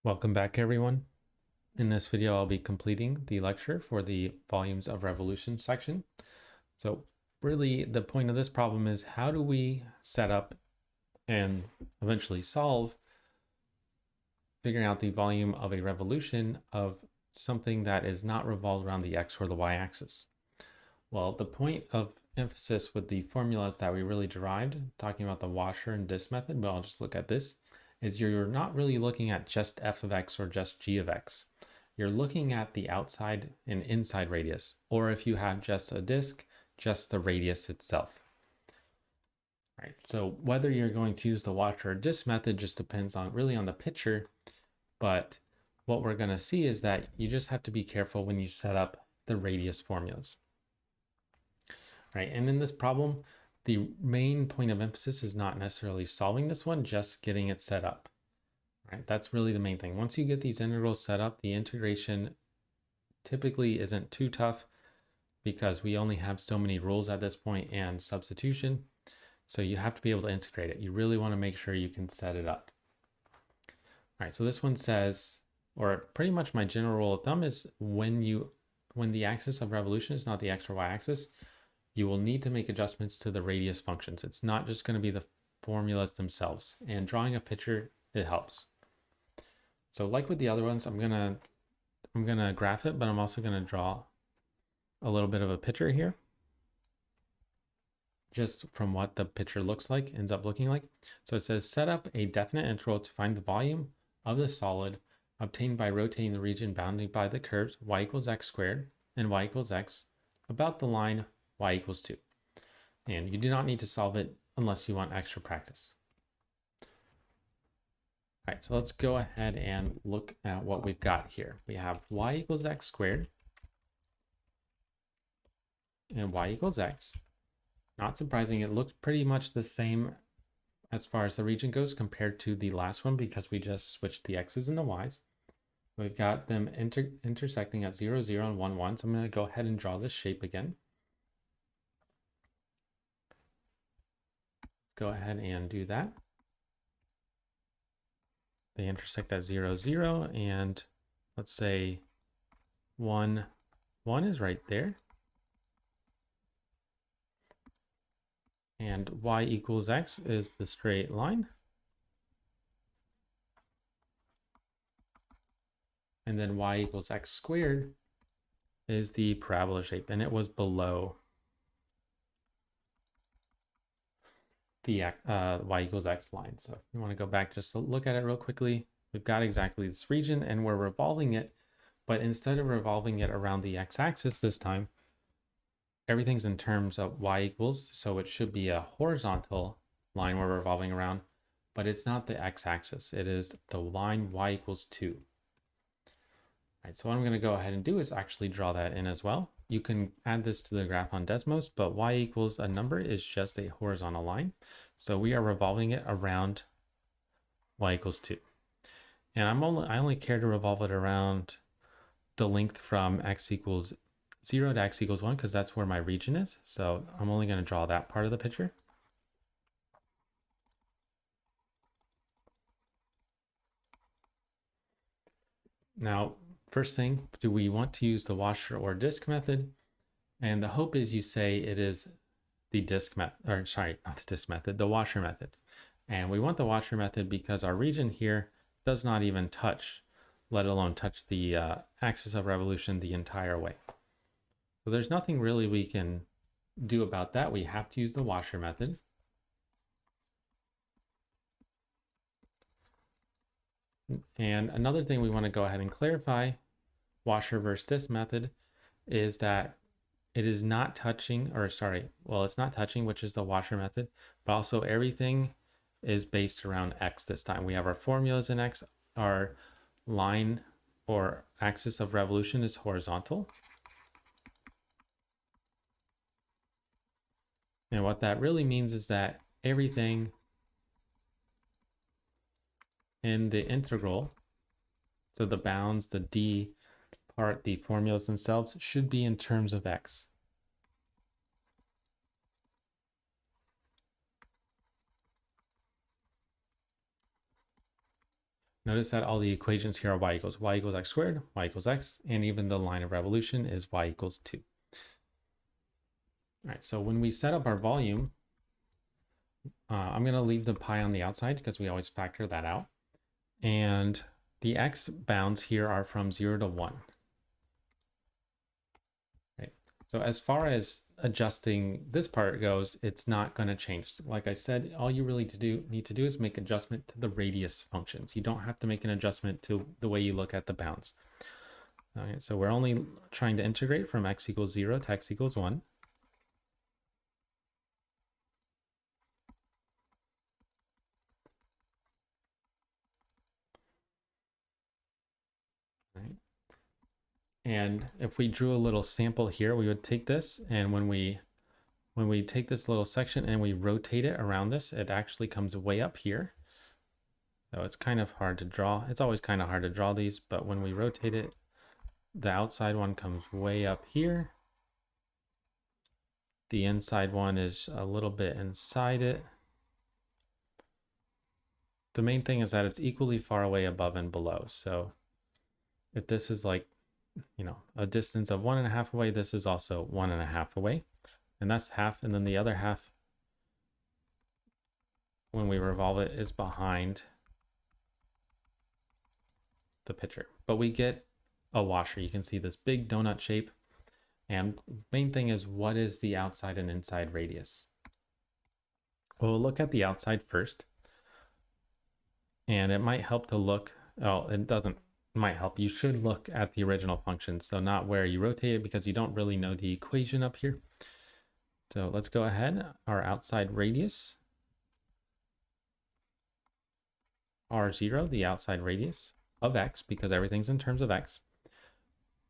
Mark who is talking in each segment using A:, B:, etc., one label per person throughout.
A: Welcome back, everyone. In this video, I'll be completing the lecture for the volumes of revolution section. So really the point of this problem is how do we set up and eventually solve figuring out the volume of a revolution of something that is not revolved around the X or the Y axis? Well, the point of emphasis with the formulas that we really derived, talking about the washer and disk method, but I'll just look at this, is you're not really looking at just f of x or just g of x. You're looking at the outside and inside radius, or if you have just a disk, just the radius itself. Right. So whether you're going to use the washer or disk method just depends on really on the picture, but what we're going to see is that you just have to be careful when you set up the radius formulas. Right, and in this problem, the main point of emphasis is not necessarily solving this one, just getting it set up. Right, that's really the main thing. Once you get these integrals set up, the integration typically isn't too tough because we only have so many rules at this point and substitution. So you have to be able to integrate it. You really want to make sure you can set it up. All right, so this one says, or pretty much my general rule of thumb is when the axis of revolution is not the x or y axis, you will need to make adjustments to the radius functions. It's not just going to be the formulas themselves, and drawing a picture, it helps. So like with the other ones, I'm gonna graph it, but I'm also gonna draw a little bit of a picture here, just from what the picture ends up looking like. So it says set up a definite integral to find the volume of the solid obtained by rotating the region bounded by the curves y equals x squared and y equals x about the line y equals 2. And you do not need to solve it unless you want extra practice. All right, so let's go ahead and look at what we've got here. We have y equals x squared and y equals x. Not surprising, it looks pretty much the same as far as the region goes compared to the last one because we just switched the x's and the y's. We've got them intersecting at 0, 0, and 1, 1. So I'm going to go ahead and draw this shape again. Go ahead and do that. They intersect at 0, 0, and let's say 1, 1 is right there. And y equals x is the straight line. And then y equals x squared is the parabola shape, and it was below the y equals x line. So if you want to go back just to look at it real quickly, we've got exactly this region and we're revolving it, but instead of revolving it around the x-axis this time, everything's in terms of y equals, so it should be a horizontal line we're revolving around, but it's not the x-axis. It is the line y equals 2. All right, so what I'm going to go ahead and do is actually draw that in as well. You can add this to the graph on Desmos, but y equals a number is just a horizontal line. So we are revolving it around y equals 2. And I only care to revolve it around the length from x equals 0 to x equals 1 because that's where my region is. So I'm only going to draw that part of the picture. Now, first thing, do we want to use the washer or disk method? And the hope is you say it is the disk method, or sorry, not the disk method, the washer method. And we want the washer method because our region here does not even touch, let alone touch the axis of revolution the entire way. So there's nothing really we can do about that. We have to use the washer method. And another thing we want to go ahead and clarify, washer versus disk method, is that it is not touching, or sorry, well, it's not touching, which is the washer method, but also everything is based around x this time. We have our formulas in x, our line or axis of revolution is horizontal. And what that really means is that everything in the integral, so the bounds, the d part, the formulas themselves should be in terms of x. Notice that all the equations here are y equals x squared, y equals x, and even the line of revolution is y equals 2. All right, so when we set up our volume, I'm going to leave the pi on the outside because we always factor that out. And the x bounds here are from 0 to 1. Right. So as far as adjusting this part goes, it's not going to change. Like I said, all you really need to do is make adjustment to the radius functions. You don't have to make an adjustment to the way you look at the bounds. All right, so we're only trying to integrate from x equals 0 to x equals 1. Right. And if we drew a little sample here, we would take this, and when we take this little section and we rotate it around this, it actually comes way up here. So it's kind of hard to draw. It's always kind of hard to draw these, but when we rotate it, the outside one comes way up here. The inside one is a little bit inside it. The main thing is that it's equally far away above and below. So if this is like, you know, a distance of 1.5 away, this is also 1.5 away. And that's half. And then the other half, when we revolve it, is behind the pitcher. But we get a washer. You can see this big donut shape. And main thing is, what is the outside and inside radius? We'll look at the outside first. And it might help to look, it might help. You should look at the original function. So not where you rotate it, because you don't really know the equation up here. So let's go ahead. Our outside radius, R0, the outside radius of x, because everything's in terms of x.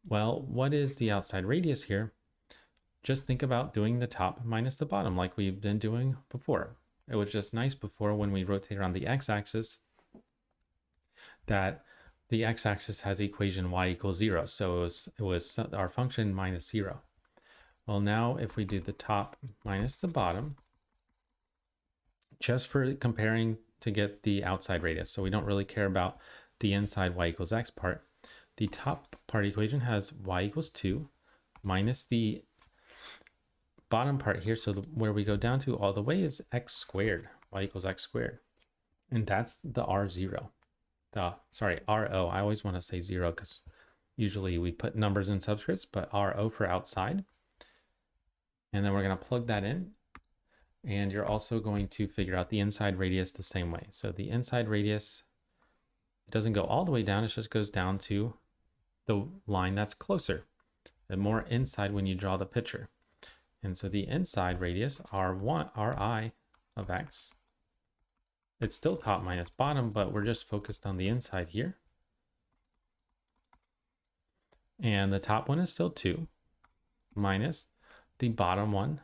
A: Well, what is the outside radius here? Just think about doing the top minus the bottom like we've been doing before. It was just nice before when we rotate around the x-axis that the x-axis has equation y equals 0. So it was our function minus 0. Well, now if we do the top minus the bottom, just for comparing to get the outside radius, so we don't really care about the inside y equals x part, the top part equation has y equals 2 minus the bottom part here. So where we go down to all the way is x squared, y equals x squared. And that's the R0. RO. I always want to say 0 because usually we put numbers in subscripts, but RO for outside. And then we're going to plug that in. And you're also going to figure out the inside radius the same way. So the inside radius, it doesn't go all the way down. It just goes down to the line that's closer and more inside when you draw the picture. And so the inside radius, Ri of x, it's still top minus bottom, but we're just focused on the inside here. And the top one is still 2 minus the bottom one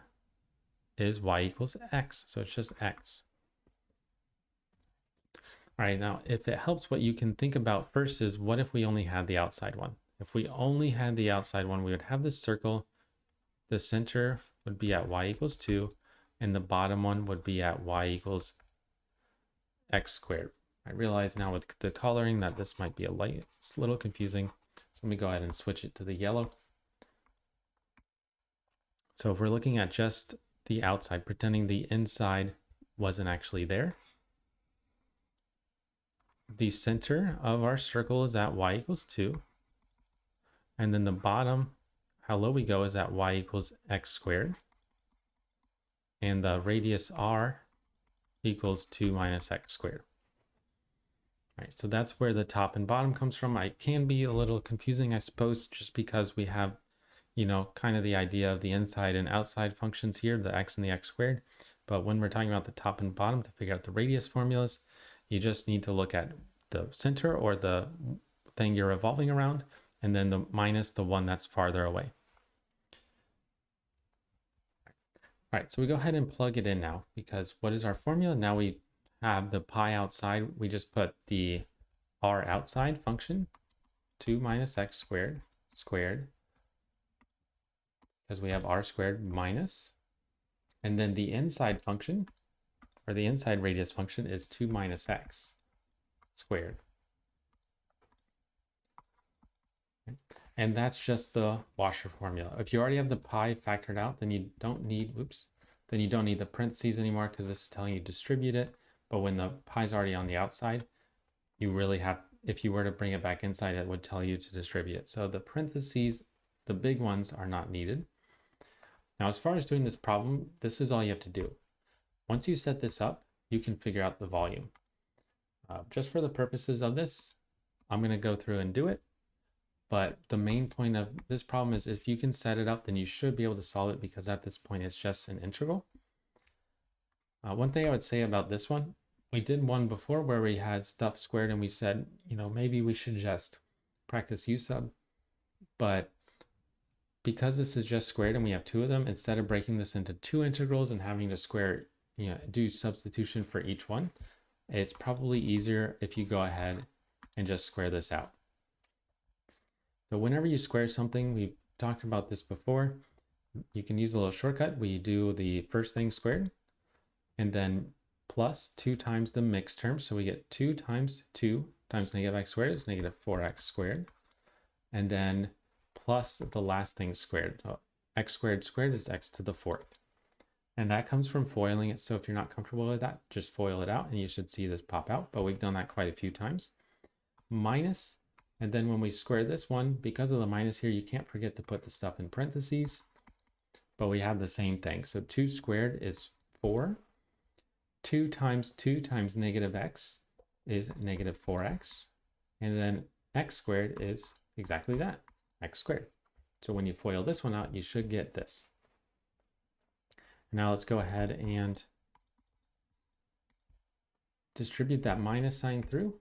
A: is y equals x. So it's just x. All right, now if it helps, what you can think about first is, what if we only had the outside one? If we only had the outside one, we would have this circle. The center would be at y equals 2, and the bottom one would be at y equals x squared. I realize now with the coloring that this might be it's a little confusing. So let me go ahead and switch it to the yellow. So if we're looking at just the outside, pretending the inside wasn't actually there, the center of our circle is at y equals 2. And then the bottom, how low we go, is at y equals x squared. And the radius r equals 2 minus x squared. All right, so that's where the top and bottom comes from. It can be a little confusing, I suppose, just because we have, you know, kind of the idea of the inside and outside functions here, the x and the x squared. But when we're talking about the top and bottom to figure out the radius formulas, you just need to look at the center or the thing you're revolving around, and then the minus the one that's farther away. All right, so we go ahead and plug it in now, because what is our formula? Now we have the pi outside. We just put the r outside function, 2 minus x squared, because we have r squared minus, and then the inside function, or the inside radius function, is 2 minus x squared. And that's just the washer formula. If you already have the pi factored out, then you don't need, then you don't need the parentheses anymore because this is telling you distribute it. But when the pi is already on the outside, you really have, if you were to bring it back inside, it would tell you to distribute it. So the parentheses, the big ones, are not needed. Now, as far as doing this problem, this is all you have to do. Once you set this up, you can figure out the volume. Just for the purposes of this, I'm going to go through and do it. But the main point of this problem is if you can set it up, then you should be able to solve it because at this point, it's just an integral. One thing I would say about this one, we did one before where we had stuff squared and we said, maybe we should just practice u sub. But because this is just squared and we have two of them, instead of breaking this into two integrals and having to square, do substitution for each one, it's probably easier if you go ahead and just square this out. So whenever you square something, we've talked about this before, you can use a little shortcut. We do the first thing squared and then plus 2 times the mixed term. So we get 2 times 2 times negative x squared is negative 4x squared. And then plus the last thing squared. So x squared squared is x to the 4th. And that comes from foiling it. So if you're not comfortable with that, just foil it out and you should see this pop out. But we've done that quite a few times. Minus, and then when we square this one, because of the minus here, you can't forget to put the stuff in parentheses. But we have the same thing. So 2 squared is 4. 2 times negative x is negative 4x. And then x squared is exactly that, x squared. So when you FOIL this one out, you should get this. Now let's go ahead and distribute that minus sign through.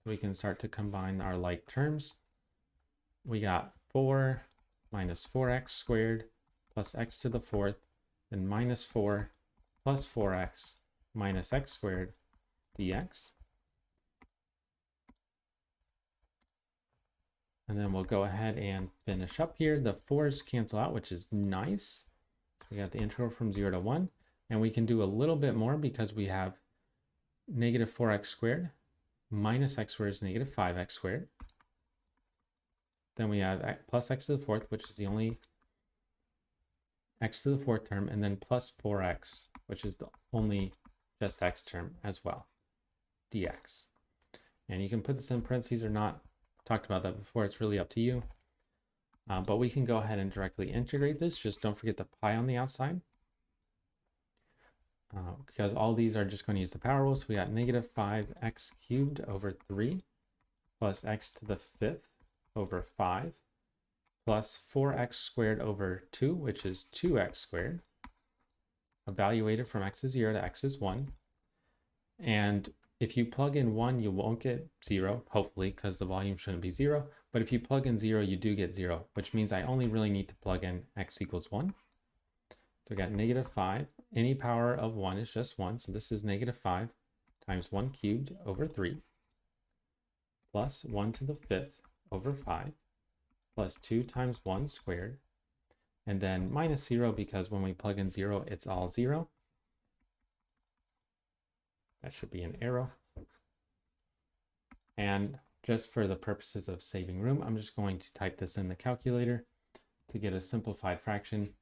A: We can start to combine our like terms. We got 4 minus 4x squared plus x to the 4th, then minus 4 plus 4x minus x squared dx. And then we'll go ahead and finish up here. The 4's cancel out, which is nice. So we got the integral from 0 to 1. And we can do a little bit more because we have negative 4x squared minus x squared is negative 5x squared. Then we have plus x to the 4th, which is the only x to the 4th term, and then plus 4x, which is the only just x term as well, dx. And you can put this in parentheses or not. Talked about that before, it's really up to you. But we can go ahead and directly integrate this. Just don't forget the pi on the outside. Because all these are just going to use the power rule. So we got negative 5x cubed over 3 plus x to the 5th over 5 plus 4x squared over 2, which is 2x squared, evaluated from x is 0 to x is 1. And if you plug in 1, you won't get 0, hopefully, because the volume shouldn't be 0. But if you plug in 0, you do get 0, which means I only really need to plug in x equals 1. So we got negative 5. Any power of 1 is just 1. So this is negative 5 times 1 cubed over 3 plus 1 to the 5th over 5 plus 2 times 1 squared. And then minus 0 because when we plug in 0, it's all 0. That should be an arrow. And just for the purposes of saving room, I'm just going to type this in the calculator to get a simplified fraction.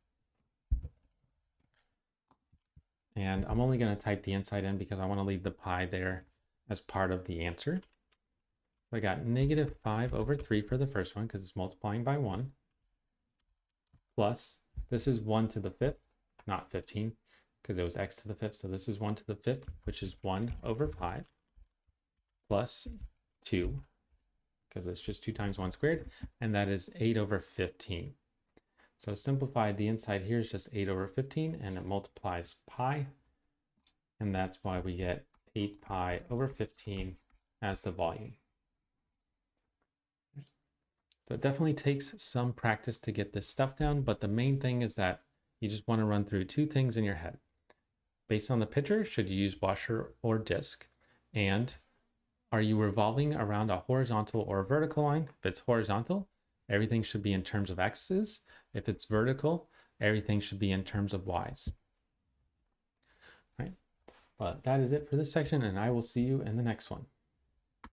A: And I'm only going to type the inside in because I want to leave the pi there as part of the answer. So I got negative 5 over 3 for the first one because it's multiplying by 1. Plus, this is 1 to the 5th, not 15, because it was x to the 5th. So this is 1 to the 5th, which is 1 over 5, plus 2, because it's just 2 times 1 squared, and that is 8 over 15. So simplified, the inside here is just 8 over 15, and it multiplies pi, and that's why we get 8 pi over 15 as the volume. So it definitely takes some practice to get this stuff down, but the main thing is that you just want to run through two things in your head. Based on the picture, should you use washer or disk? And are you revolving around a horizontal or vertical line? If it's horizontal, everything should be in terms of x's. If it's vertical, everything should be in terms of y's. All right, but that is it for this section, and I will see you in the next one.